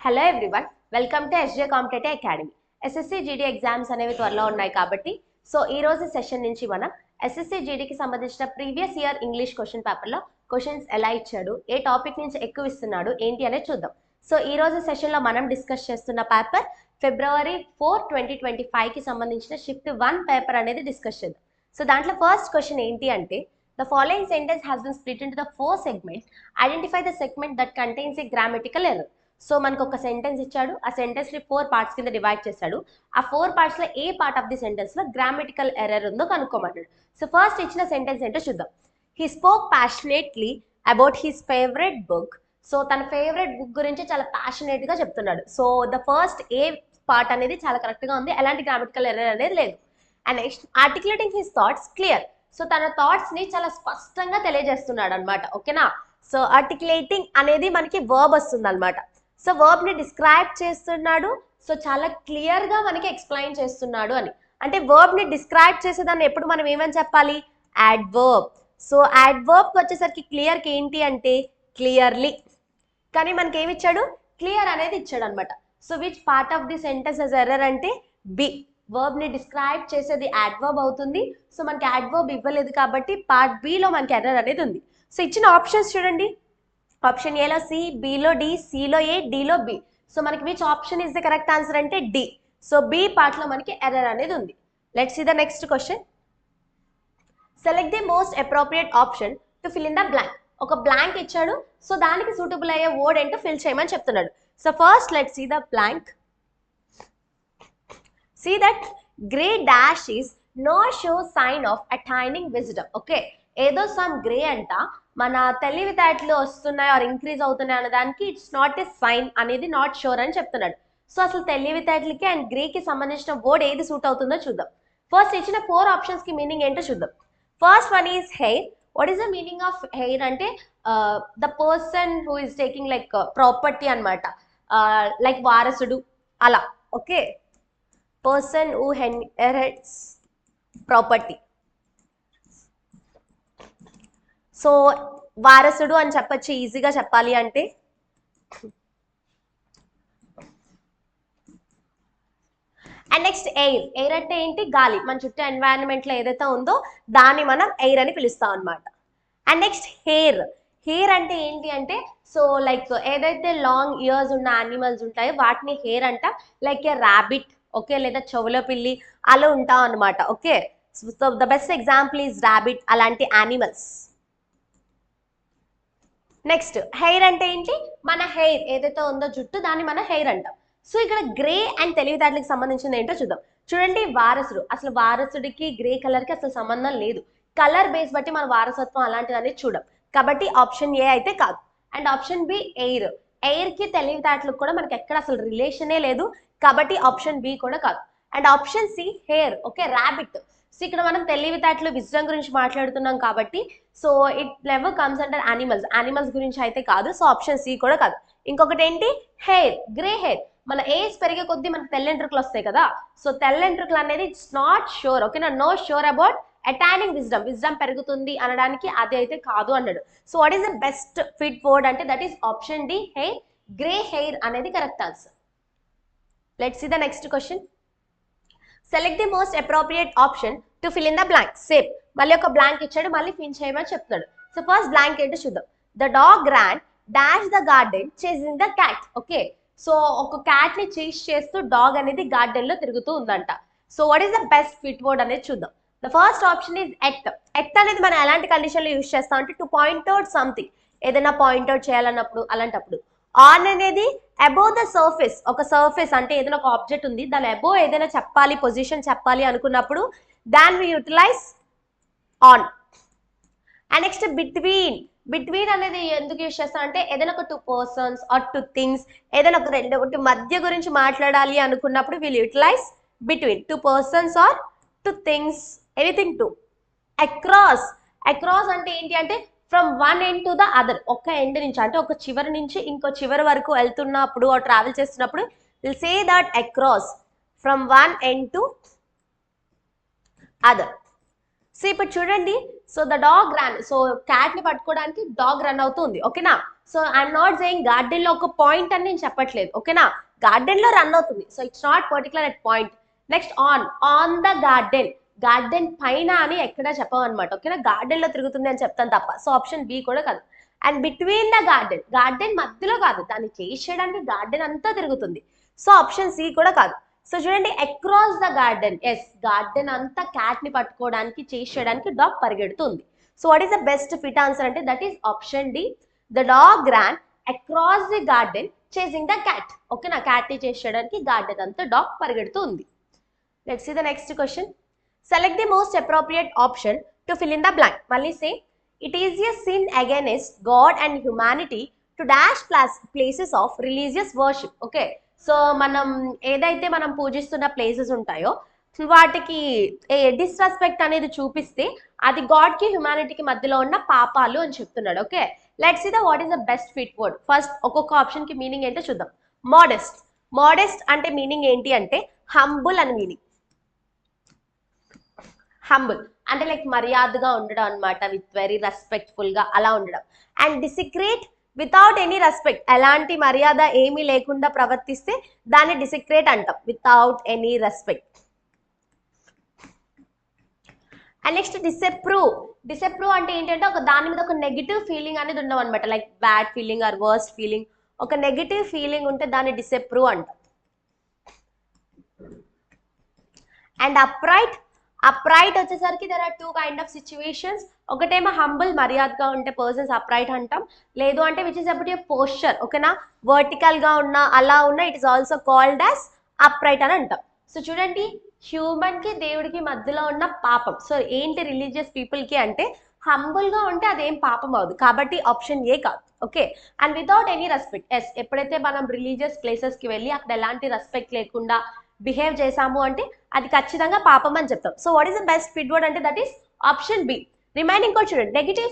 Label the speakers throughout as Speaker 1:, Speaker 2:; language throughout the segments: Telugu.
Speaker 1: Hello everyone, welcome to SJ competitive academy. SSC GD exams అనేవి త్వరలో ఉన్నాయి కాబట్టి ఈ రోజు సెషన్ నుంచి మనం ఎస్ఎస్సి జీడీకి సంబంధించిన ప్రీవియస్ ఇయర్ ఇంగ్లీష్ క్వశ్చన్ పేపర్లో క్వశ్చన్స్ ఎలా ఇచ్చాడు, ఏ టాపిక్ నుంచి ఎక్కువ ఇస్తున్నాడు ఏంటి అనేది చూద్దాం. ఈ రోజు సెషన్లో మనం డిస్కస్ చేస్తున్న పేపర్ February 4, 2025కి సంబంధించిన షిఫ్ట్ 1 పేపర్ అనేది డిస్కస్ చేద్దాం. దాంట్లో ఫస్ట్ క్వశ్చన్ ఏంటి అంటే, the following sentence has been split into the 4 segments. Identify the segment that contains a grammatical error. మనకు ఒక సెంటెన్స్ ఇచ్చాడు, ఆ సెంటెన్స్ ని 4 పార్ట్స్ కింద డివైడ్ చేశాడు. ఆ 4 పార్ట్స్ లో ఏ పార్ట్ ఆఫ్ ది సెంటెన్స్ లో గ్రామటికల్ ఎర్రర్ ఉందో కనుక్కోమన్నాడు. ఫస్ట్ ఇచ్చిన సెంటెన్స్ ఏంటో చూద్దాం. He spoke passionately about his favourite book. తన ఫేవరెట్ బుక్ గురించి చాలా ప్యాషనేట్ గా చెప్తున్నాడు. ద ఫస్ట్ ఏ పార్ట్ అనేది చాలా కరెక్ట్ గా ఉంది, ఎలాంటి గ్రామటికల్ ఎర్రర్ అనేది లేదు. And next articulating his thoughts clear. తన థాట్స్ ని చాలా స్పష్టంగా తెలియజేస్తున్నాడు అనమాట. ఓకేనా? ఆర్టికులేటింగ్ అనేది మనకి వర్బ్ వస్తుంది అనమాట. వర్బ్ ని డిస్క్రైబ్ చేస్తున్నాడు, చాలా క్లియర్ గా మనకి ఎక్స్ప్లెయిన్ చేస్తున్నాడు అని. అంటే వర్బ్ ని డిస్క్రైబ్ చేసేదాన్ని ఎప్పుడు మనం ఏమని చెప్పాలి? యాడ్వర్బ్. యాడ్వర్బ్ కి వచ్చేసరికి క్లియర్ కి ఏంటి అంటే క్లియర్లీ. కానీ మనకి ఏమి ఇచ్చాడు? క్లియర్ అనేది ఇచ్చాడు అనమాట. Which part of the sentence has error అంటే బి. వర్బ్ ని డిస్క్రైబ్ చేసేది యాడ్వర్బ్ అవుతుంది. మనకి యాడ్వర్బ్ ఇవ్వలేదు కాబట్టి పార్ట్ బి లో మనకి ఎర్రర్ అనేది ఉంది. ఇచ్చిన ఆప్షన్స్ చూడండి. ఆప్షన్ ఏలో సి, బిలో డి, సిలో ఏ, డిలో బి. మనకి which option is the correct answer అంటే డి. బి పార్ట్ లో మనకి ఎర్రర్ అనేది ఉంది. Let's see the next question. Select the most appropriate option to fill in the blank. ఒక బ్లాంక్ ఇచ్చాడు, దానికి సూటబుల్ అయ్యే వర్డ్ ఏంటో ఫిల్ చేయమని చెప్తున్నాడు. First let's see the blank. See that grey dash is no sure sign of attaining wisdom. Okay, ఏదో సమ్ గ్రే అంట మన తెలివితేటలు వస్తున్నాయి ఆర్ ఇంక్రీజ్ అవుతున్నాయి అనే దానికి ఇట్స్ నాట్ ఏ సైన్ అనేది నాట్ షూర్ అని చెప్తున్నాడు. అసలు తెలివితేటలకి అండ్ గ్రేకి సంబంధించిన వర్డ్ ఏది సూట్ అవుతుందో చూద్దాం. ఫస్ట్ ఇచ్చిన 4 ఆప్షన్స్ కి మీనింగ్ ఏంటో చూద్దాం. First one is heir. What is the meaning of heir అంటే the person who is taking like property అనమాట, లైక్ వారసుడు అలా. Okay, person who inherits property. వారసుడు అని చెప్పచ్చు ఈజీగా చెప్పాలి అంటే. And next air. ఎయిర్ అంటే ఏంటి? గాలి. మన చుట్టూ ఎన్వైరన్మెంట్ లో ఏదైతే ఉందో దాన్ని మనం ఎయిర్ అని పిలుస్తాం అనమాట. And next hair. హెయిర్ అంటే ఏంటి అంటే లైక్ ఏదైతే లాంగ్ ఇయర్స్ ఉన్న యానిమల్స్ ఉంటాయో వాటిని హెయిర్ అంట. లైక్ ఏ ర్యాబిట్, ఓకే, లేదా చెవుల పిల్లి అలా ఉంటాం అనమాట. Okay, the best example is rabbit, అలాంటి యానిమల్స్. నెక్స్ట్ హెయిర్ అంటే ఏంటి? మన హెయిర్ ఏదైతే ఉందో జుట్టు, దాన్ని మన హెయిర్ అంటాం. ఇక్కడ గ్రే అండ్ తెలివితేటలకు సంబంధించింది ఏంటో చూద్దాం. చూడండి, వారసుడు. అసలు వారసుడికి గ్రే కలర్ కి అసలు సంబంధం లేదు. కలర్ బేస్ బట్టి మన వారసత్వం అలాంటిది అనేది చూడం. కాబట్టి ఆప్షన్ ఏ అయితే కాదు. And option B air. Air కి తెలివితేటలకు కూడా మనకి ఎక్కడ అసలు రిలేషనే లేదు కాబట్టి ఆప్షన్ బి కూడా కాదు. And option C hair. Okay, rabbit. ఇక్కడ మనం తెలివితేటలు విజ్డమ్ గురించి మాట్లాడుతున్నాం కాబట్టి it never comes under animals. Animals గురించి అయితే కాదు. ఆప్షన్ సి కూడా కాదు. ఇంకొకటి ఏంటి? Hair, grey hair. మన ఏజ్ పెరిగే కొద్దీ మనకు తెల్లెంట్రుకలు వస్తాయి కదా. తెల్లెంట్రుకలు అనేది ఇట్స్ నాట్ షూర్. ఓకేనా? No sure about attaining wisdom. Wisdom పెరుగుతుంది అనడానికి అది అయితే కాదు అన్నాడు. What is the best fit word అంటే that is option D hair. Grey hair అనేది correct answer. Let's see the next question. Select the most appropriate option to fill in the blank. Same. మళ్ళీ ఒక బ్లాంక్ ఇచ్చాడు, మళ్ళీ ఫిల్ చేయమని చెప్తున్నాడు. ఫస్ట్ బ్లాంక్ ఏంటో చూద్దాం. The dog ran dash the garden chasing the cat. Okay, ఒక క్యాట్ ని చేస్ చేస్తూ డాగ్ అనేది గార్డెన్ లో తిరుగుతూ ఉందంట. What is the best fit word అనేది చూద్దాం. The first option is at. At అనేది మనం ఎలాంటి కండిషన్ లో యూజ్ చేస్తాం అంటే టు పాయింట్ అవుట్ సంథింగ్, ఏదైనా పాయింట్ అవుట్ చేయాలన్నప్పుడు అలాంటప్పుడు. ఆన్ అనేది అబోవ్ ద సర్ఫేస్. ఒక సర్ఫేస్ అంటే ఏదైనా ఒక ఆబ్జెక్ట్ ఉంది, దాని అబోవ్ ఏదైనా చెప్పాలి, పొజిషన్ చెప్పాలి అనుకున్నప్పుడు then we utilize on. And next between. Between అనేది ఎందుకు యూజ్ చేస్తాం అంటే ఏదైనా ఒక 2 పర్సన్స్ ఆర్ 2 థింగ్స్, ఏదైనా ఒక రెండు మధ్య గురించి మాట్లాడాలి అనుకున్నప్పుడు will utilize between 2 persons or 2 things, anything 2. Across. Across అంటే ఏంటి అంటే from one end to the other. ఒక ఎండ్ నుంచి అంటే ఒక చివరి నుంచి ఇంకో చివరి వరకు వెళ్తున్నప్పుడు ట్రావెల్ చేస్తున్నప్పుడు will say that across from one end to other. ఇప్పుడు చూడండి, ద డాగ్ రన్. క్యాట్ ని పట్టుకోవడానికి డాగ్ రన్ అవుతుంది. ఓకేనా? So I'm not saying garden లో ఒక పాయింట్ అని నేను చెప్పట్లేదు, ఓకేనా. గార్డెన్ లో రన్ అవుతుంది, so it's not particular at point. Next on the garden, garden పైన అని ఎక్కడ చెప్పమన్నమాట, ఓకేనా. గార్డెన్ లో తిరుగుతుంది అని చెప్తాను తప్ప. సో ఆప్షన్ బి కూడా కాదు. And between the garden, garden మధ్యలో కాదు, దాన్ని చేయడానికి గార్డెన్ అంతా తిరుగుతుంది. సో ఆప్షన్ సి కూడా కాదు. సో చూడండి, across the garden, yes, garden అంతా క్యాట్ ని పట్టుకోవడానికి చేయడానికి డాగ్ పరిగెడుతుంది. So what is the best fit answer అంటే that is option D. The dog ran across the garden chasing the cat, ఓకేనా. క్యాట్ ని చేయడానికి గార్డెన్ అంతా డాగ్ పరిగెడుతూ ఉంది. Let's see the next question. Select the most appropriate option to fill in the blank. Malli say, it is a sin against God and humanity to dash places of religious worship. Okay. So మనం ఏదైతే మనం పూజిస్తున్న ప్లేసెస్ ఉంటాయో వాటికి డిస్రెస్పెక్ట్ అనేది చూపిస్తే అది గాడ్ కి హ్యుమానిటీకి మధ్యలో ఉన్న పాపాలు అని చెప్తున్నాడు. Okay, let's see the what is the best fit word. First ఒక్కొక్క ఆప్షన్ కి మీనింగ్ ఏంటో చూద్దాం. మోడెస్ట్, మోడెస్ట్ అంటే మీనింగ్ ఏంటి అంటే హంబుల్ అని మీనింగ్. హంబుల్ అంటే లైక్ మర్యాదగా ఉండడం అనమాట, విత్ వెరీ రెస్పెక్ట్ఫుల్ గా అలా ఉండడం. అండ్ డిసిక్రేట్ వితౌట్ ఎనీ రెస్పెక్ట్, ఎలాంటి మర్యాద ఏమీ లేకుండా ప్రవర్తిస్తే దాన్ని డిసిక్రేట్ అంటాం, without any respect. And next disapprove. Disapprove అంటే ఏంటంటే ఒక దాని మీద ఒక నెగిటివ్ ఫీలింగ్ అనేది ఉండవు అనమాట, like bad feeling or worst feeling. ఒక నెగిటివ్ ఫీలింగ్ ఉంటే దాన్ని డిసప్రూవ్ అంటాం. అండ్ అప్రైట్, అప్రైట్ వచ్చేసరికి there are 2 kind of situations. ఒకటేమో హంబుల్, మర్యాదగా ఉంటే పర్సన్స్ అప్రైట్ అంటాం. లేదు అంటే which is about your posture, ఓకేనా. వర్టికల్ గా ఉన్న అలా ఉన్న it is also called as upright అని అంటాం. సో చూడండి, హ్యూమన్ కి దేవుడికి మధ్యలో ఉన్న పాపం. సో ఏంటి రిలీజియస్ పీపుల్ కి అంటే హంబుల్ గా ఉంటే అదేం పాపం అవదు, కాబట్టి ఆప్షన్ ఏ కాదు. Okay, and without any respect, yes, ఎప్పుడైతే మనం రిలీజియస్ ప్లేసెస్ కి వెళ్ళి అక్కడ ఎలాంటి రెస్పెక్ట్ లేకుండా బిహేవ్ చేసాము అంటే అది ఖచ్చితంగా పాపం అని చెప్తాం. So what is the best fit word అంటే that is option B. Remaining కూడా చూడండి, నెగిటివ్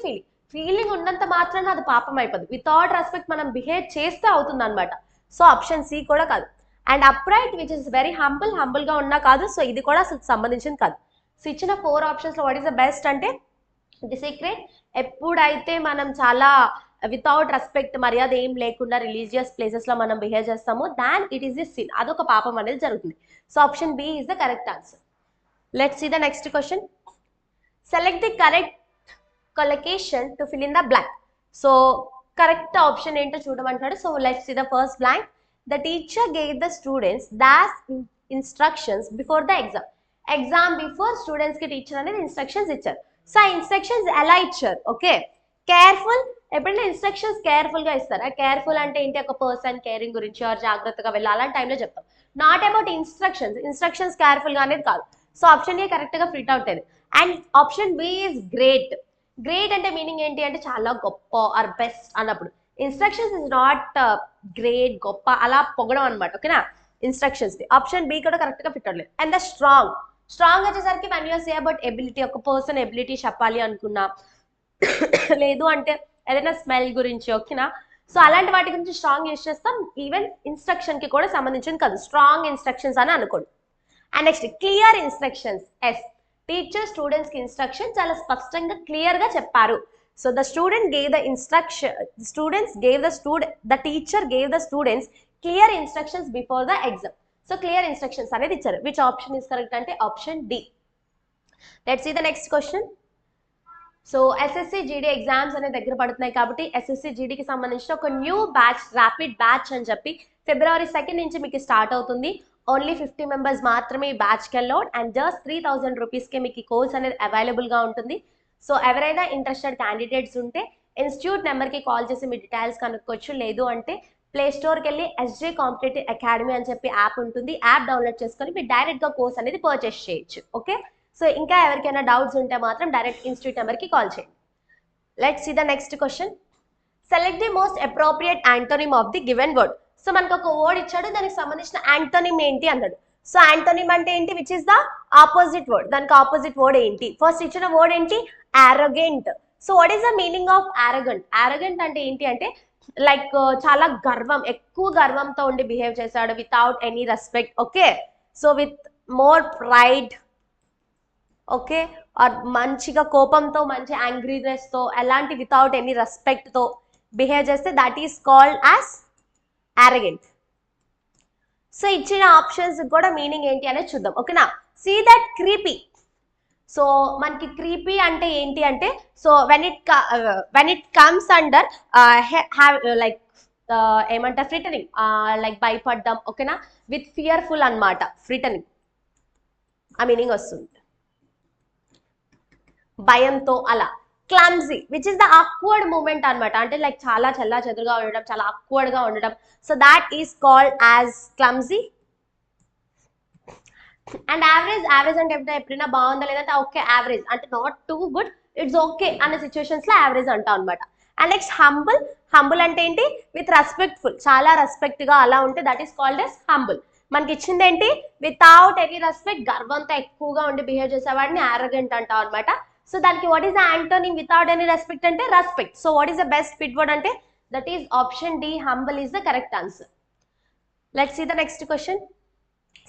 Speaker 1: ఫీలింగ్ ఉన్నంత మాత్రాన అది పాపం అయిపోతుంది, వితౌట్ రెస్పెక్ట్ మనం బిహేవ్ చేస్తే అవుతుంది అనమాట. సో ఆప్షన్ సి కూడా కాదు. And upright which is very humble గా ఉన్నా కాదు. సో ఇది కూడా అసలు సంబంధించింది కాదు. సో ఇచ్చిన 4 ఆప్షన్స్ లో వాట్ ఈస్ ద బెస్ట్ అంటే డిసిక్రేట్. ఎప్పుడైతే మనం చాలా వితౌట్ రెస్పెక్ట్, మర్యాద ఏం లేకుండా రిలీజియస్ ప్లేసెస్ లో మనం బిహేవ్ చేస్తామో then it is a sin, అదొక పాపం అనేది జరుగుతుంది. So option B is the correct answer. Let's see the next question. Select the correct collocation to fill in the blank. So correct option ఏంటో చూడమంటాడు. So let's see the first blank. The teacher gave the students those instructions before the exam. Exam before students కి టీచర్ అనేది ఇన్స్ట్రక్షన్స్ ఇచ్చారు. సో ఆ ఇన్స్ట్రక్షన్స్ ఎలా ఇచ్చారు? Okay, careful. ఎప్పుడైనా ఇన్స్ట్రక్షన్స్ కేర్ఫుల్ గా ఇస్తారా? కేర్ఫుల్ అంటే ఏంటి? ఒక పర్సన్ కేరింగ్ గురించి ఆర్ జాగ్రత్తగా వెళ్ళాలి అలాంటి టైంలో చెప్తాం. నాట్ అబౌట్ ఇన్స్ట్రక్షన్స్ కేర్ఫుల్ గా అనేది కాదు. సో ఆప్షన్ ఏ కరెక్ట్ గా ఫిట్ అవుతుంది. And option B is great. Great అంటే మీనింగ్ ఏంటి అంటే చాలా గొప్ప ఆర్ బెస్ట్ అన్నప్పుడు. ఇన్స్ట్రక్షన్స్ ఇస్ నాట్ గ్రేట్, గొప్ప అలా పొగడం అనమాట, ఓకేనా. ఇన్స్ట్రక్షన్స్ ఆప్షన్ బి కూడా కరెక్ట్ గా ఫిట్ అవ్వలేదు. అండ్ ద స్ట్రాంగ్, స్ట్రాంగ్ వచ్చేసరికి one you say about ability, ఒక పర్సన్ ఎబిలిటీ చెప్పాలి అనుకున్నా, లేదు అంటే ఏదైనా స్మెల్ గురించి, ఓకేనా. సో అలాంటి వాటి గురించి స్ట్రాంగ్ యూజ్ చేస్తాం. ఈవెన్ ఇన్స్ట్రక్షన్ కి కూడా సంబంధించింది కాదు, స్ట్రాంగ్ ఇన్స్ట్రక్షన్స్ అని అనుకోండి. And next clear instructions. Yes, teacher students కి ఇన్స్ట్రక్షన్ చాలా స్పష్టంగా క్లియర్ గా చెప్పారు. So the student gave the instruction, the teacher gave the students clear instructions before the exam. So clear instructions అనేది ఇచ్చారు. విచ్ ఆప్షన్ ఇస్ కరెక్ట్ అంటే option D. Let's see the next question. So SSC GD exams అనేది దగ్గర పడుతున్నాయి కాబట్టి ఎస్ఎస్సి జీడీకి సంబంధించిన ఒక న్యూ బ్యాచ్, ర్యాపిడ్ బ్యాచ్ అని చెప్పి February 2 నుంచి మీకు స్టార్ట్ అవుతుంది. ఓన్లీ 50 మెంబర్స్ మాత్రమే ఈ బ్యాచ్కి అలౌడ్. అండ్ జస్ట్ 3000 రూపీస్కే మీకు ఈ కోర్స్ అనేది అవైలబుల్గా ఉంటుంది. సో ఎవరైనా ఇంట్రెస్టెడ్ క్యాండిడేట్స్ ఉంటే ఇన్స్టిట్యూట్ నెంబర్కి కాల్ చేసి మీ డీటెయిల్స్ కనుక్కోవచ్చు. లేదు అంటే ప్లే స్టోర్కి వెళ్ళి ఎస్జే కాంపిటేటివ్ అకాడమీ అని చెప్పి యాప్ ఉంటుంది, యాప్ డౌన్లోడ్ చేసుకొని మీరు డైరెక్ట్గా కోర్స్ అనేది పర్చేస్ చేయొచ్చు. ఓకే, సో ఇంకా ఎవరికైనా డౌట్స్ ఉంటే మాత్రం డైరెక్ట్ ఇన్స్టిట్యూట్ నెంబర్కి కాల్ చేయండి. Let's see the next question. Select the most appropriate antonym of the given word. So మనకు ఒక వర్డ్ ఇచ్చాడు, దానికి సంబంధించిన యాంటోనిమ్ ఏంటి అన్నాడు. సో యాంటోనిమ్ అంటే ఏంటి? Which is the opposite word. దానికి ఆపోజిట్ వర్డ్ ఏంటి? ఫస్ట్ ఇచ్చిన వర్డ్ ఏంటి? Arrogant. So what is the meaning of arrogant? Arrogant అంటే ఏంటి అంటే లైక్ చాలా గర్వం, ఎక్కువ గర్వంతో ఉండి బిహేవ్ చేశాడు, without any respect. Okay, so with more pride, okay, or మంచిగా కోపంతో, మంచి యాంగ్రీనెస్తో, ఎలాంటి వితౌట్ ఎనీ రెస్పెక్ట్తో బిహేవ్ చేస్తే that is called as arrogant. So ఇచ్చిన ఆప్షన్స్ కూడా మీనింగ్ ఏంటి అనేది చూద్దాం. ఓకేనా, సీ దట్ క్రీపీ. సో మనకి క్రీపీ అంటే ఏంటి అంటే, so when it comes under like ఏమంటారు, ఫ్రిటనింగ్, లైక్ భయపడ్డం. ఓకేనా, విత్ ఫియర్ఫుల్ అన్నమాట, ఫ్రిటనింగ్ ఆ మీనింగ్ వస్తుంది, భయంతో అలా. Clumsy which is the awkward moment అనమాట, అంటే లైక్ చాలా చల్లా చెదురుగా ఉండడం, చాలా ఆక్వర్డ్ గా ఉండడం. So that is called as clumsy. And average, average అంటే ఎప్పుడైనా బాగుందా లేదంటే ఓకే యావరేజ్ అంటే not too good, it's okay అనే సిచ్యువేషన్స్ లో యావరేజ్ అంటాం అనమాట. And next humble. హంబుల్ అంటే ఏంటి, విత్ రెస్పెక్ట్ఫుల్, చాలా రెస్పెక్ట్ గా అలా ఉంటే that is called yes humble. మనకి ఇచ్చింది ఏంటి, వితౌట్ ఎనీ రెస్పెక్ట్, గర్వంతో ఎక్కువగా ఉండి బిహేవ్ చేసేవాడిని యారగెంట్ అంటాం అనమాట. సో దానికి what is the antonym without any respect అంటే respect. So what is the best fit word అంటే that is option D, humble is the correct answer. Let's see the next question.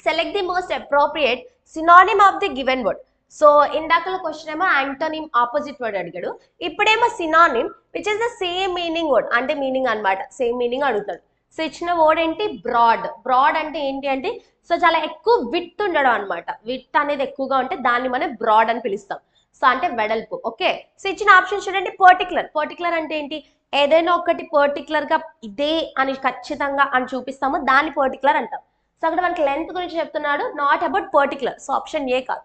Speaker 1: Select the most appropriate synonym of the given word. So ఇందాకలో క్వశ్చన్ ఏమో యాంటోనిమ్ ఆపోజిట్ వర్డ్ అడిగాడు, ఇప్పుడేమో synonym which is the same meaning word, అంటే మీనింగ్ అనమాట, సేమ్ మీనింగ్ అడుగుతాడు. సో ఇచ్చిన వర్డ్ ఏంటి, బ్రాడ్. బ్రాడ్ అంటే ఏంటి అంటే, సో చాలా ఎక్కువ విత్ ఉండడం అనమాట, విత్ అనేది ఎక్కువగా ఉంటే దాన్ని మనం బ్రాడ్ అని పిలుస్తాం. సో అంటే వెడల్పు. ఓకే, సో ఇచ్చిన ఆప్షన్ చూడండి, పర్టికులర్. పర్టికులర్ అంటే ఏంటి, ఏదైనా ఒకటి పర్టికులర్ గా ఇదే అని ఖచ్చితంగా అని చూపిస్తాము, దాన్ని పర్టికులర్ అంటాం. సో అక్కడ మనకి లెంత్ గురించి చెప్తున్నాడు, not about particular. So option A కాదు.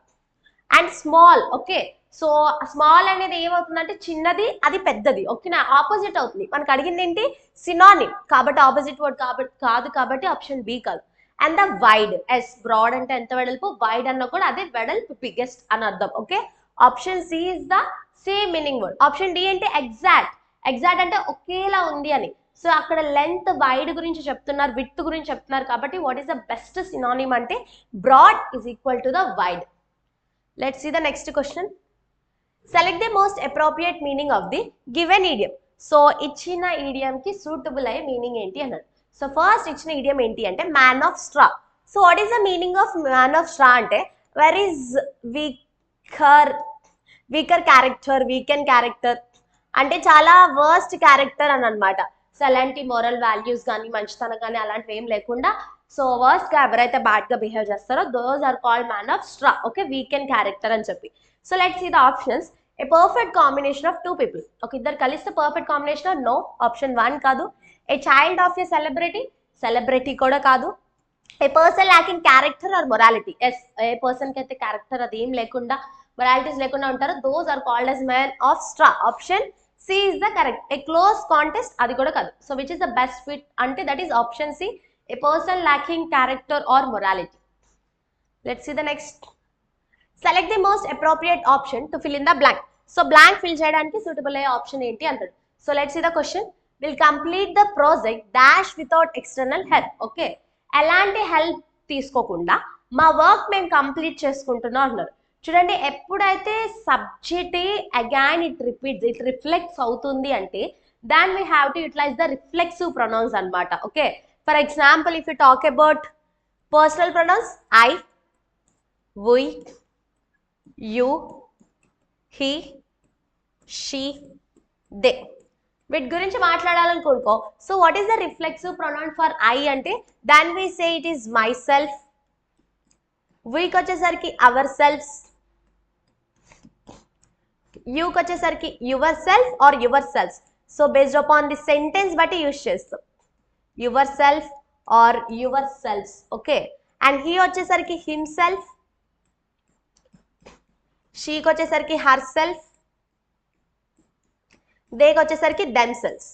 Speaker 1: And small. Okay, so small అనేది ఏమవుతుందంటే చిన్నది, అది పెద్దది. ఓకేనా, ఆపోజిట్ అవుతుంది. మనకు అడిగింది ఏంటి, సినానిమ్, కాబట్టి ఆపోజిట్ వర్డ్ కాదు, కాబట్టి ఆప్షన్ బి కాదు. And the wide. Yes, broad అంటే ఎంత వెడల్పు, వైడ్ అన్న కూడా అదే వెడల్పు, బిగ్గెస్ట్ అని అర్థం. Okay, option C is the same meaning word. Option D అంటే ఎగ్జాక్ట్. ఎగ్జాక్ట్ అంటే ఒకేలా ఉంది అని. సో అక్కడ లెంత్ వైడ్ గురించి చెప్తున్నారు, విడ్త్ గురించి చెప్తున్నారు, కాబట్టి what is the best synonym అంటే broad is equal to the wide. Let's see the next question. Select the most appropriate meaning of the given idiom. So ఇచ్చిన ఈడియం కి సూటబుల్ అయ్యే మీనింగ్ ఏంటి అన్నాడు. సో ఫస్ట్ ఇచ్చిన ఈడియం ఏంటి అంటే man of straw. So what is the meaning of man of straw అంటే where is weaker character, weaken character అంటే చాలా వర్స్ట్ క్యారెక్టర్ అని అనమాట. సో అలాంటి మోరల్ వాల్యూస్ కానీ మంచితనం కానీ అలాంటివి ఏం లేకుండా, సో వర్స్ట్ గా ఎవరైతే బ్యాడ్ గా బిహేవ్ చేస్తారో those are called man of straw. Okay, weaken character అని చెప్పి. So let's see the options. A perfect combination of two people. ఒక ఇద్దరు కలిస్తే పర్ఫెక్ట్ కాంబినేషన్, నో, ఆప్షన్ 1 కాదు. A child of a celebrity, celebrity కూడా కాదు. A person lacking character or morality. Yes, a person కి అయితే క్యారెక్టర్ అది ఏం లేకుండా, మొరాలిటీస్ లేకుండా ఉంటారు, those are called as man of straw. Option C is the correct. A close contest, అది కూడా కాదు. So which is the best fit అంటే that is option C, a person lacking character or morality. Let's see the next. Select the most appropriate option to fill in the blank. So blank fill చేయడానికి సూటబుల్ అయ్యే ఆప్షన్ ఏంటి అంటాడు. So let's see the question. Will complete the project dash without external help. Okay, ఎలాంటి హెల్ప్ తీసుకోకుండా మా వర్క్ మేము కంప్లీట్ చేసుకుంటున్నాం అన్నారు. చూడండి, ఎప్పుడైతే సబ్జెక్ట్ అగైన్ ఇట్ రిఫ్లెక్ట్స్ అవుతుంది అంటే then we have to utilize the reflexive pronouns అనమాట. Okay, for example if you talk about personal pronouns, I, we, you, he, she, they, వీటి గురించి మాట్లాడాలనుకో. So what is the reflexive pronoun for I అంటే then we say it is myself. వీకి వచ్చేసరికి అవర్ సెల్ఫ్స్, యూకి వచ్చేసరికి yourself or yourselves. So based upon the sentence బట్టి యూజ్ చేస్తాం, yourself or yourselves. Okay, and he వచ్చేసరికి హిమ్ సెల్ఫ్, షీకి వచ్చేసరికి హర్ సెల్ఫ్, దేకి వచ్చేసరికి దెమ్ సెల్ఫ్స్.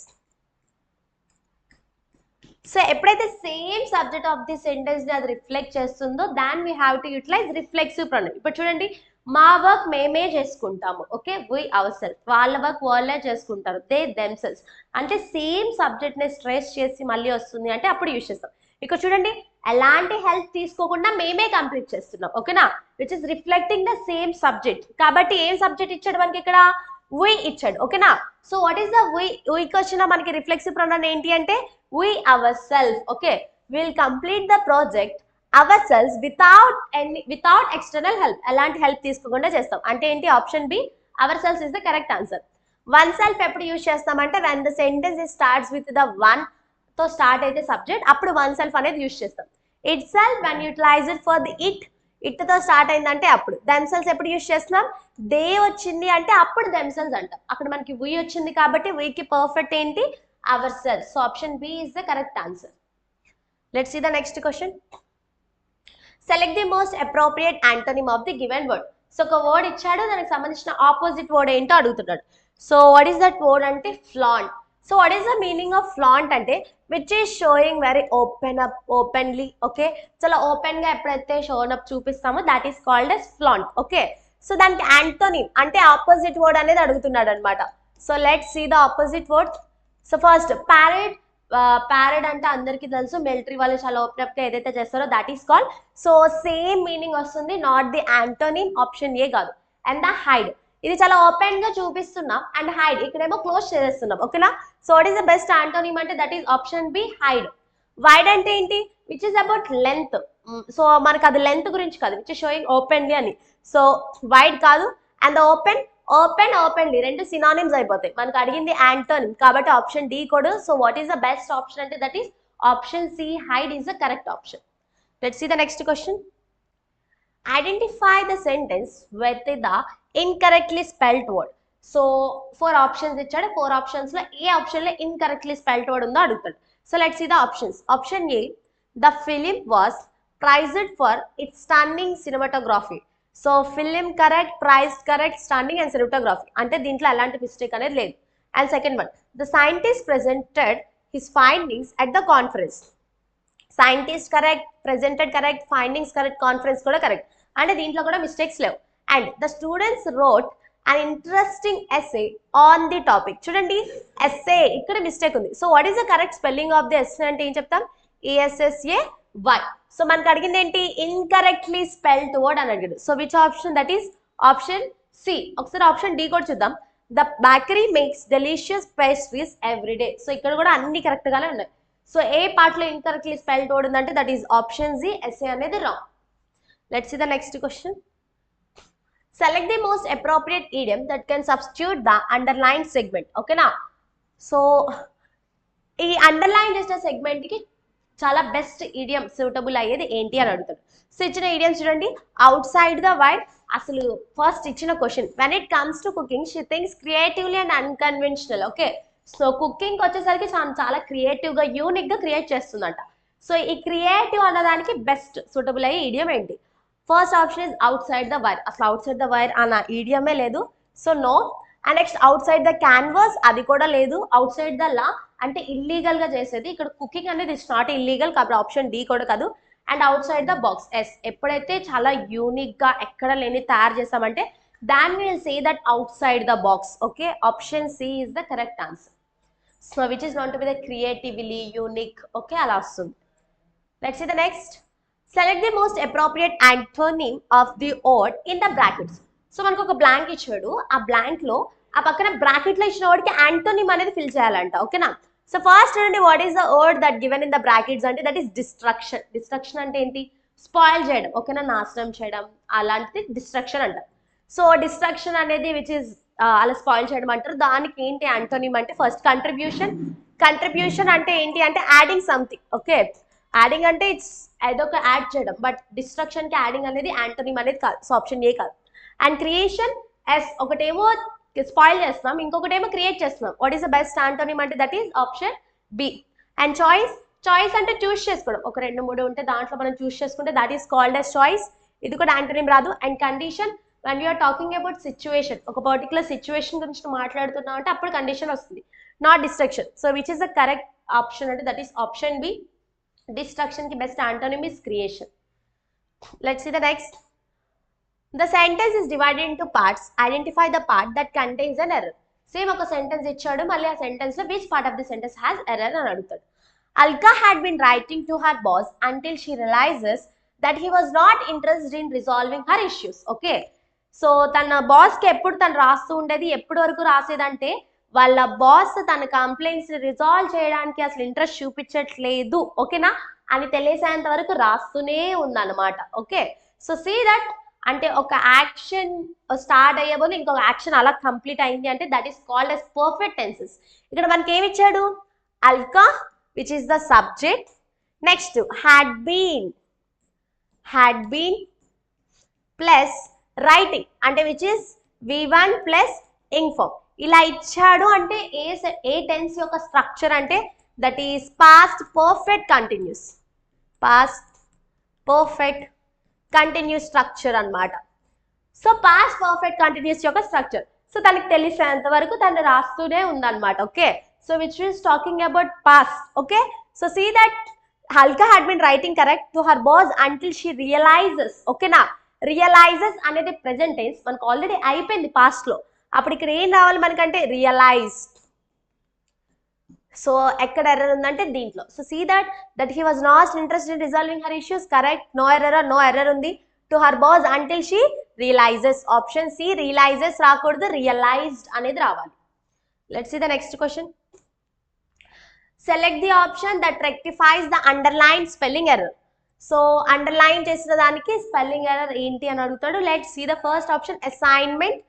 Speaker 1: సో ఎప్పుడైతే same subject of the sentence ని అది రిఫ్లెక్ట్ చేస్తుందో then we have to utilize reflexive pronoun. ఇప్పుడు చూడండి, మా వర్క్ మేమే చేసుకుంటాము. ఓకే, వి అవర్ సెల్ఫ్, వాళ్ళ వర్క్ వాళ్ళే చేసుకుంటారు, దే దెమ్ సెల్ఫ్స్. అంటే సేమ్ సబ్జెక్ట్ ని స్ట్రెస్ చేసి మళ్ళీ వస్తుంది అంటే అప్పుడు యూజ్ చేస్తాం. ఇక్కడ చూడండి, ఎలాంటి హెల్ప్ తీసుకోకుండా మేమే కంప్లీట్ చేస్తున్నాం. ఓకేనా, which is reflecting the same subject. కాబట్టి ఏం సబ్జెక్ట్ ఇచ్చాడు మనకి ఇక్కడ, we ఇచ్చాడు. ఓకేనా, సో వాట్ ఈస్ ద వీకి వచ్చిన మనకి రిఫ్లెక్సివ్ ప్రొనౌన్ ఏంటి అంటే we ourselves. Okay, will complete the project ourselves without external help. ఎలాంటి హెల్ప్ తీసుకోకుండా చేస్తాం అంటే ఏంటి, option B, ourselves is the correct answer. Oneself ఎప్పుడు యూజ్ చేస్తామంటే when the sentence starts with the one తో స్టార్ట్ అయితే సబ్జెక్ట్, అప్పుడు వన్ సెల్ఫ్ అనేది యూజ్ చేస్తాం. It self when utilized for the it తో స్టార్ట్ అయిందంటే అప్పుడు. themselves ఎప్పుడు యూజ్ చేస్తున్నాం, దే వచ్చింది అంటే అప్పుడు themselves అంటాం. అక్కడ మనకి we వచ్చింది కాబట్టి we కి పర్ఫెక్ట్ ఏంటి, ourselves. So option B is the correct answer. Let's see the next question. Select the most appropriate antonym of the given word. So ఒక వర్డ్ ఇచ్చాడు, దానికి సంబంధించిన ఆపోజిట్ వర్డ్ ఏంటో అడుగుతున్నాడు. So what is that word అంటే flaunt. So what is the meaning of flaunt అంటే which is showing very openly. Okay, చాలా ఓపెన్ గా ఎప్పుడైతే షోన్ అప్ చూపిస్తామో that is called as flaunt. Okay, so దానికి యాంటోనిమ్ అంటే ఆపోజిట్ వర్డ్ అనేది అడుగుతున్నాడు అనమాట. So let's see the opposite word. So first parade. Parade అంటే అందరికీ తెలుసు, మిలిటరీ వాళ్ళు చాలా ఓపెన్ అప్ గా ఏదైతే చేస్తారో that is called. So same meaning వస్తుంది, not the antonym, option A కాదు. అండ్ ద హైడ్, ఇది చాలా ఓపెన్ గా చూపిస్తున్నాం, అండ్ హైడ్ ఇక్కడేమో క్లోజ్ చేస్తున్నాం. ఓకేనా, so what is the best antonym అంటే that is option B hide. Wide అంటే ఏంటి, which is about length. So మనకు అది లెంత్ గురించి కాదు, విచ్ ఇస్ షోయింగ్ ఓపెన్లీ అని. సో వైడ్ కాదు. అండ్ ద ఓపెన్లీ రెండు సినానిమ్స్ అయిపోతాయి. మనకు అడిగింది యాంటోనిమ్ కాబట్టి ఆప్షన్ డి కూడా. So what is the best option అంటే that is option C, hide is the correct option. Let's see the next question. Identify the sentence with the incorrectly spelled word. So 4 options ఇచ్చాడు, 4 ఆప్షన్స్ లో ఏ ఆప్షన్ లో ఇన్కరెక్ట్లీ స్పెల్డ్ వర్డ్ ఉందో అడుగుతాడు. So let's see the options. Option A, the film was praised for its stunning cinematography. So film correct, praise correct, stunning and cinematography అంటే దీంట్లో ఎలాంటి మిస్టేక్ అనేది లేదు. And second one, the scientist presented his findings at the conference. Scientist correct, presented correct, findings correct, conference కూడా కరెక్ట్ అంటే దీంట్లో కూడా మిస్టేక్స్ లేవు. And the students wrote and interesting essay on the topic. చూడండి ఎస్సే ఇక్కడ మిస్టేక్ ఉంది. So what is the correct spelling of the essay అంటే ఏం చెప్తాం, ESSAY. సో మనకు అడిగింది ఏంటి, ఇన్కరెక్ట్లీ స్పెల్డ్ వర్డ్ అని అడిగాడు. So which option, that is option C. ఒకసారి ఆప్షన్ డి కూడా చూద్దాం. The bakery makes delicious pastries everyday. So ఇక్కడ కూడా అన్ని కరెక్ట్ గానే ఉన్నాయి. సో ఏ పార్ట్ లో ఇన్కరెక్ట్లీ స్పెల్డ్ వర్డ్ ఉందంటే that is option C, S A అనేది wrong. Let's see the next question. Select the most appropriate idiom that can substitute the underline segment. ఓకేనా, సో ఈ అండర్లైన్ చేసిన సెగ్మెంట్ కి చాలా బెస్ట్ ఇడియం సూటబుల్ అయ్యేది ఏంటి అని అడుగుతాడు. సో ఇచ్చిన ఇడియం చూడండి, అవుట్ సైడ్ ద వైర్. అసలు ఫస్ట్ ఇచ్చిన question, when it comes to cooking she thinks creatively and unconventional. Okay, so cooking వచ్చేసరికి చాలా క్రియేటివ్ గా, యూనిక్ గా క్రియేట్ చేస్తుందంట. సో ఈ క్రియేటివ్ అన్నదానికి బెస్ట్ సూటబుల్ అయ్యే ఇడియం ఏంటి, first option is outside the wire. అసలు అవుట్ సైడ్ ద వైర్ అన్న ఈడియమే లేదు, so no. And next outside the canvas, అది కూడా లేదు. అవుట్ సైడ్ ద లా అంటే ఇల్లీగల్ గా చేసేది, ఇక్కడ కుకింగ్ అనేది ఇట్స్ నాట్ ఇల్లీగల్ కాబట్టి ఆప్షన్ డి కూడా కాదు. And outside the box, yes. ఎప్పుడైతే చాలా యూనిక్ గా ఎక్కడ లేని తయారు చేసామంటే then will say that outside the box. Okay, option C is the correct answer. So which is not to be the creatively, unique. Okay, అలా వస్తుంది. Let's see the next. Select the most appropriate antonym of the word in the brackets. సో మనకు ఒక బ్లాంక్ ఇచ్చాడు, ఆ బ్లాంక్ లో ఆ పక్కన బ్రాకెట్ లో ఇచ్చిన వర్డ్కి యాంటోనిమ్ అనేది ఫిల్ చేయాలంట. ఓకేనా, సో ఫస్ట్ చూడండి, what is the word that given in the brackets అంటే దట్ ఈస్ డిస్ట్రక్షన్. డిస్ట్రక్షన్ అంటే ఏంటి, స్పాయిల్ చేయడం. ఓకేనా, నాశనం చేయడం అలాంటిది డిస్ట్రక్షన్ అంట. సో డిస్ట్రక్షన్ అనేది విచ్ ఇస్ అలా స్పాయిల్ చేయడం అంటారు. దానికి ఏంటి యాంటోనిమ్ అంటే ఫస్ట్ కంట్రిబ్యూషన్. కంట్రిబ్యూషన్ అంటే ఏంటి అంటే యాడింగ్ సంథింగ్. ఓకే, యాడింగ్ అంటే ఇట్స్ ఏదొక యాడ్ చేయడం, బట్ డిస్ట్రక్షన్ కి యాడింగ్ అనేది యాంటోనిమ్ అనేది కాదు. సో ఆప్షన్ ఏ కాదు. And creation, yes. ఒకటేమో స్పాయిల్ చేస్తున్నాం, ఇంకొకటేమో క్రియేట్ చేస్తున్నాం. What is the best antonym అంటే that is option B. And choice, choice అంటే చూస్ చేసుకోవడం. ఒక 2, 3 ఉంటే దాంట్లో మనం చూస్ చేసుకుంటే that is called as choice. ఇది కూడా యాంటోనిమ్ రాదు. And condition, when we are talking about situation, ఒక పర్టికులర్ సిచ్యువేషన్ గురించి మాట్లాడుతున్నాం అంటే అప్పుడు కండిషన్ వస్తుంది, not destruction. So which is the correct option అంటే that is option B. Destruction కి best antonym is creation. Let's see the next. The sentence is divided into parts. Identify the part that contains an error. Same ఒక సెంటెన్స్ ఇచ్చాడు, మళ్ళీ ఆ సెంటెన్స్ లో which part of the sentence has error అని అడుగుతాడు. Alka had been writing to her boss until she realizes that he was not interested in resolving her issues. Okay, so తన బాస్ కి ఎప్పుడు తను రాస్తూ ఉండేది, ఎప్పటి వరకు రాసేదంటే వాళ్ళ బాస్ తన కంప్లైంట్స్ రిజాల్వ్ చేయడానికి అసలు ఇంట్రెస్ట్ చూపించట్లేదు, ఓకేనా, అని తెలిసేంత వరకు రాస్తూనే ఉందన్నమాట. ఓకే, సో సీ దట్ అంటే ఒక యాక్షన్ స్టార్ట్ అయ్యే బదులు ఇంకొక యాక్షన్ అలా కంప్లీట్ అయింది అంటే that is called as perfect tenses. ఇక్కడ మనకి ఏమి ఇచ్చాడు, Alka which is the subject, next had been plus writing అంటే which is V1 plus ing form. ఇలా ఇచ్చాడు అంటే ఏ టెన్స్ యొక్క స్ట్రక్చర్ అంటే that is past perfect continuous, past perfect continuous structure అన్నమాట. సో పాస్ట్ పర్ఫెక్ట్ కంటిన్యూస్ యొక్క స్ట్రక్చర్. సో తనకి తెలిసేంత వరకు తను రాస్తూనే ఉందన్నమాట. Okay, so which is talking about past. Okay, so see that Halka had been writing correct to her boss until she realizes. ఓకేనా, రియలైజెస్ అనేది ప్రెసెంట్ టెన్స్, మనకు ఆల్రెడీ అయిపోయింది పాస్ట్ లో. అప్పుడు ఇక్కడ ఏం రావాలి మనకంటే రియలైజ్డ్. సో ఎక్కడ ఎర్రర్ ఉందంటే దీంట్లో. So see that he was not interested in resolving her issues. Correct, no error ఉంది. To her boss until she realizes. Option C realizes రాకూడదు, రియలైజ్డ్ అనేది రావాలి. Let's see the next question. Select the option that rectifies the underline spelling error. So underline చేసిన దానికి స్పెల్లింగ్ ఎర్రర్ ఏంటి అని అడుగుతాడు. Let's see the first option assignment.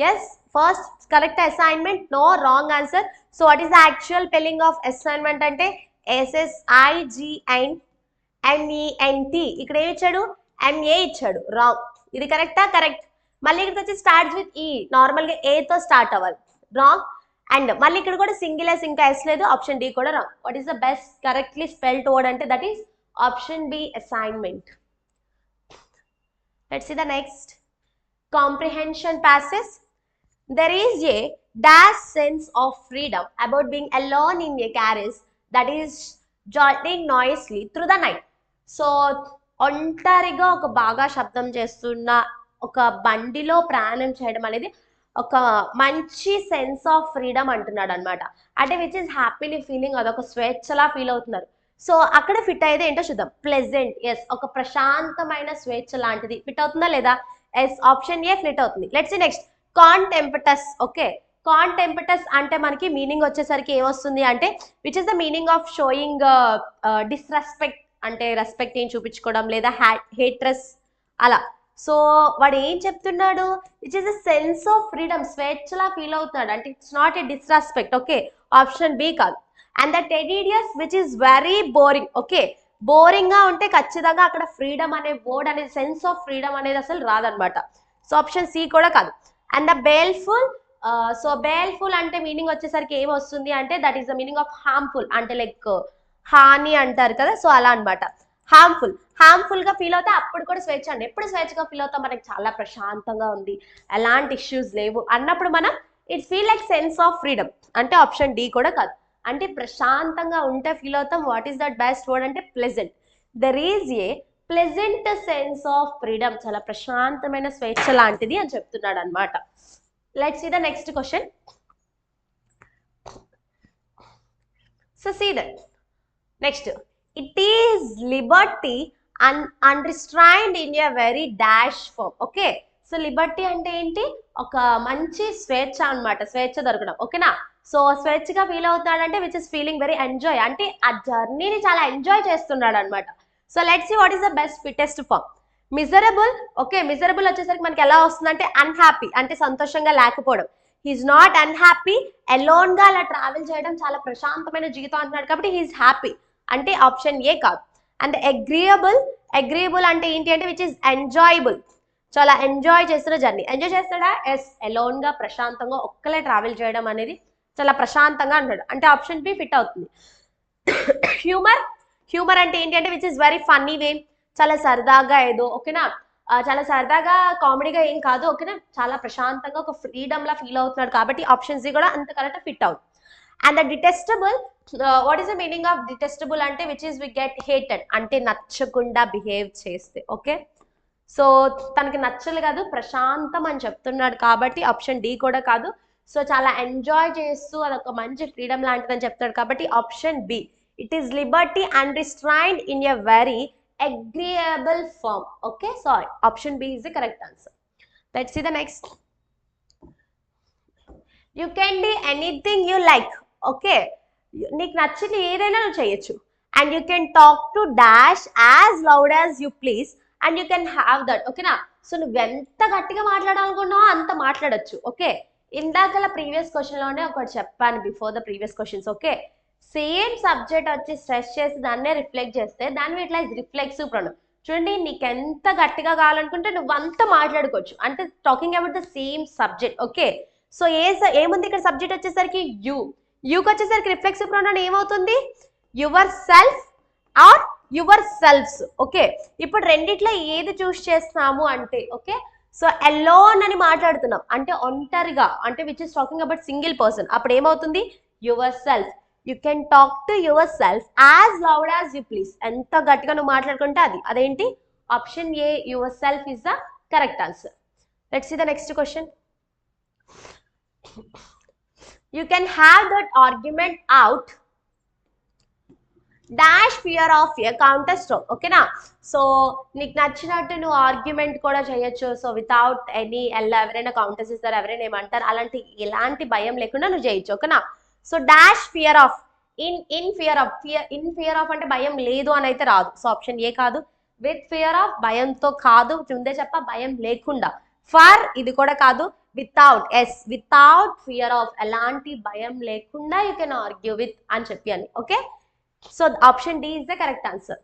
Speaker 1: Yes, first correct assignment. No, wrong answer. So what is the actual spelling of assignment అంటే SSIGNMENT. ఇక్కడ ఏమి ఇచ్చాడు, MA ఇచ్చాడు. రాంగ్. ఇది కరెక్టా? కరెక్ట్. మళ్ళీ ఇక్కడికి వచ్చి స్టార్ట్స్ విత్ E, నార్మల్ గా A తో స్టార్ట్ అవ్వాలి. రాంగ్. అండ్ మళ్ళీ ఇక్కడ కూడా సింగిల్ ఎస్ ఇంకా ఎస్ లేదు. ఆప్షన్ డి కూడా wrong. What is the best correctly spelled word అంటే that is option B assignment. Let's see the next. Comprehension passes. There is a dash sense of freedom about being alone in a carriage that is jolting noisily through the night. So ఒంటరిగా ఒక బాగా శబ్దం చేస్తున్న ఒక బండిలో ప్రయాణం చేయడం అనేది ఒక మంచి సెన్స్ ఆఫ్ ఫ్రీడమ్ అంటున్నాడు అనమాట. అంటే విచ్ ఇస్ హ్యాపీలీ ఫీలింగ్, అదొక స్వేచ్ఛలా ఫీల్ అవుతున్నారు. సో అక్కడ ఫిట్ అయ్యేది ఏంటో చూద్దాం. ప్లెజెంట్, ఎస్, ఒక ప్రశాంతమైన స్వేచ్ఛ లాంటిది. ఫిట్ అవుతుందా లేదా? ఎస్, ఆప్షన్ ఏ ఫిట్ అవుతుంది. Let's see next. Contemptuous. Okay, contemptuous అంటే మనకి మీనింగ్ వచ్చేసరికి ఏమొస్తుంది అంటే which is the meaning of showing disrespect, అంటే రెస్పెక్ట్ ఏం చూపించుకోవడం లేదా హేట్రెస్ అలా. సో వాడు ఏం చెప్తున్నాడు, which is the sense of freedom, స్వేచ్ఛలా ఫీల్ అవుతున్నాడు అంటే it's not a disrespect. Okay, option B కాదు. And the tedious which is very boring. Okay, boring గా ఉంటే ఖచ్చితంగా అక్కడ ఫ్రీడమ్ అనే వర్డ్ అనేది, సెన్స్ ఆఫ్ ఫ్రీడమ్ అనేది అసలు రాదనమాట. సో ఆప్షన్ సి కూడా కాదు. And the baleful. So baleful అంటే మీనింగ్ వచ్చేసరికి ఏం వస్తుంది అంటే that is the meaning of harmful, అంటే లైక్ హాని అంటారు కదా, సో అలా అనమాట. హార్మ్ఫుల్ గా ఫీల్ అవుతే అప్పుడు కూడా స్వేచ్ఛ అండి. ఎప్పుడు స్వేచ్ఛగా ఫీల్ అవుతాం, మనకి చాలా ప్రశాంతంగా ఉంది, ఎలాంటి ఇష్యూస్ లేవు అన్నప్పుడు మనం it's feel like sense of freedom. అంటే ఆప్షన్ డి కూడా కాదు. అంటే ప్రశాంతంగా ఉంటే ఫీల్ అవుతాం. What is that best word అంటే pleasant. There is a pleasant sense of freedom, చాలా ప్రశాంతమైన స్వేచ్ఛ లాంటిది అని చెప్తున్నాడు అనమాట. Let's see the next question. So see that next. It is liberty unrestrained in a very dash form. Okay, so liberty అంటే ఏంటి, ఒక మంచి స్వేచ్ఛ అనమాట, స్వేచ్ఛ దొరకడం. ఓకేనా, సో స్వేచ్ఛగా ఫీల్ అవుతాడంటే which is feeling very enjoy, అంటే ఆ జర్నీని చాలా ఎంజాయ్ చేస్తున్నాడు అనమాట. So let's see what is the best fittest form. Miserable. Okay, miserable వచ్చేసరికి మనకి ఎలా వస్తుందంటే అన్హ్యాపీ, అంటే సంతోషంగా లేకపోవడం. హీఈస్ నాట్ అన్హ్యాపీ, అలోన్ గా అలా ట్రావెల్ చేయడం చాలా ప్రశాంతమైన జీవితం అంటున్నాడు కాబట్టి హీఈస్ హ్యాపీ, అంటే ఆప్షన్ ఏ కాదు. అండ్ అగ్రీయబుల్ అంటే ఏంటి అంటే విచ్ ఇస్ ఎంజాయబుల్, చాలా ఎంజాయ్ చేస్తున్న జర్నీ. ఎంజాయ్ చేస్తాడా? ఎస్, అలోన్ గా ప్రశాంతంగా ఒక్కలే ట్రావెల్ చేయడం అనేది చాలా ప్రశాంతంగా అంటాడు, అంటే ఆప్షన్ బి ఫిట్ అవుతుంది. హ్యూమర్ అంటే ఏంటి అంటే విచ్ ఇస్ వెరీ ఫన్నీ వే, చాలా సరదాగా ఏదో. ఓకేనా, చాలా సరదాగా కామెడీగా ఏం కాదు. ఓకేనా, చాలా ప్రశాంతంగా ఒక ఫ్రీడమ్ లా ఫీల్ అవుతున్నాడు కాబట్టి ఆప్షన్ సి కూడా అంత కరెక్ట్ ఫిట్ అవుతుంది. And the detestable. What is the meaning of detestable అంటే which is we get hated, అంటే నచ్చకుండా బిహేవ్ చేస్తే. ఓకే, సో తనకి నచ్చలు కాదు, ప్రశాంతం అని చెప్తున్నాడు కాబట్టి ఆప్షన్ డి కూడా కాదు. సో చాలా ఎంజాయ్ చేస్తూ అదొక మంచి ఫ్రీడమ్ లాంటిదని చెప్తాడు కాబట్టి option B. It is liberty unrestrained in a very agreeable form. Okay, sorry, option B is the correct answer. Let's see the next. You can do anything you like. Okay, నీకు నచ్చింది ఏదైనా నువ్వు చేయొచ్చు. And you can talk to dash as loud as you please and you can have that. ఓకేనా, సో నువ్వు ఎంత గట్టిగా మాట్లాడాలనుకున్నావో అంత మాట్లాడొచ్చు. ఓకే, ఇందాకల ప్రీవియస్ క్వశ్చన్లోనే ఒకటి చెప్పాను before the previous questions. Okay, same subject వచ్చి స్ట్రెస్ చేసి దాన్నే రిఫ్లెక్ట్ చేస్తే దాన్ని ఇట్లా రిఫ్లెక్సివ్ ప్రొనౌన్. చూడండి, నీకు ఎంత గట్టిగా కావాలనుకుంటే నువ్వు అంత మాట్లాడుకోవచ్చు, అంటే talking about the same subject. Okay, so ఏముంది ఇక్కడ సబ్జెక్ట్ వచ్చేసరికి యూకి వచ్చేసరికి రిఫ్లెక్సివ్ ప్రొనౌన్ ఏమవుతుంది? Yourself or yourselves. Okay, ఇప్పుడు రెండిట్లో ఏది చూస్ చేస్తున్నాము అంటే, ఓకే, సో అలోన్ అని మాట్లాడుతున్నాం అంటే ఒంటరిగా, అంటే which is talking about single person. అప్పుడు ఏమవుతుంది? Yourself. You can talk to yourself as loud as you please. ఎంత గట్టిగా నువ్వు మాట్లాడుకుంటే అదేంటి? Option A, yourself is the correct answer. Let's see the next question. You can have that argument out dash fear of a counter stroke. ఓకేనా, సో నీకు నచ్చినట్టు నువ్వు ఆర్గ్యుమెంట్ కూడా చేయొచ్చు. సో వితౌట్ ఎనీ ఎవరైనా కౌంటర్స్ ఇస్తారు, ఎవరైనా ఏమంటారు, ఎలాంటి భయం లేకుండా నువ్వు చేయొచ్చు. ఓకేనా, so dash fear of, in fear of అంటే భయం లేదు అని అయితే రాదు. సో ఆప్షన్ ఏ కాదు. విత్ ఫియర్ ఆఫ్, భయంతో కాదు, ముందే చెప్ప, భయం లేకుండా. ఫర్, ఇది కూడా కాదు. Without, yes, without fear of, ఎలాంటి భయం లేకుండా యూ కెన్ ఆర్గ్యూ విత్ అని చెప్పి అని. Okay, so option D is the correct answer.